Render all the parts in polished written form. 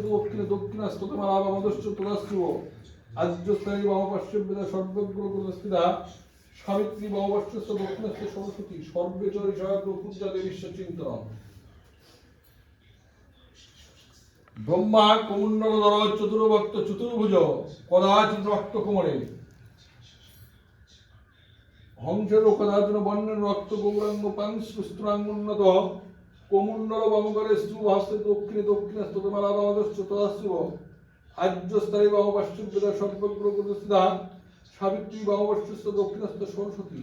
দক্ষিণে দক্ষিণাস্তমালাবামদশ্চ তদাস্তুব আদ্যস্থায়ী বামপার্শ্ববেদা সর্বগ্রস্থিতা সাবিত্রী বামপার্শ্বস্থ দক্ষিণস্থ সরস্বতী সর্বে চ ঋষয়গ্র পূজা দেবীশ্ব চিন্তন ব্রহ্মা কমণ্ডলধর চতুর্ভক্ত চতুর্ভুজ কদাচিৎ রক্ত কোমরে হংসের কদাচন বর্ণের রক্ত গৌরাঙ্গ পাংশুস্ত্রাঙ্গুন্নত কোমণ্ডল বামকরে স্তূপ হস্তে দক্ষিণে দক্ষিণাস্তমালাবামদশ্চ তদাস্তুব আদ্যস্থায়ী বামপার্শ্ববেদা সর্বগ্রস্থিতা সাবিত্রী বামপার্শ্বস্থ দক্ষিণস্থ সরস্বতী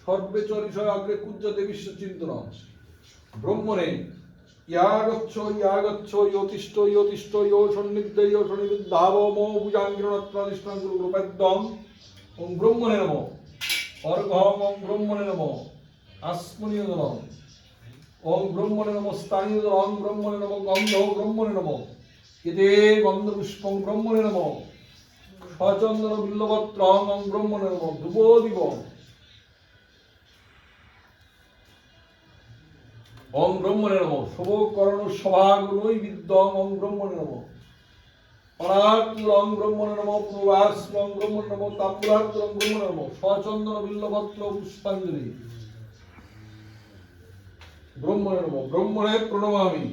সর্বে চ ঋষয়গ্রে পূজা দেবীশ্ব চিন্তন ব্রহ্মণে ইয়াগচ্ছ ইয়োতিষ্ঠ ইয়ো সন্নিগ্ধ ইয়ো সন্নিবিদ্ধাব মো ভুজাঙ্গিরণত্রাদিষ্টাং গুরুপদ্যং ওং ব্রহ্মণে নমঃ অর্ঘম ওং ব্রহ্মণে নমঃ আস্মনীয় দলম ওং ব্রহ্মণে নমঃ স্থানীয় দল ওং ব্রহ্মণে নমঃ গন্ধ ব্রহ্মণে নমঃ এতে গন্ধপুষ্পং ব্রহ্মণে নমঃ সচন্দন বিল্লপত্রং ওং ব্রহ্মণে নমঃ ধূপদীপ ওং ব্রহ্মণে নমঃ শুভকরণ সভাগুণৈবিদ্যং ওং ব্রহ্মণে নমঃ অনাত্মং ব্রহ্মণে নমঃ প্রবাসং ব্রহ্মণে নমঃ তাম্বুলাত্রং ব্রহ্মণে নমঃ সচন্দন বিল্লপত্র পুষ্পাঞ্জলি ব্রহ্মণে নমঃ ব্রহ্মণে প্রণমামি।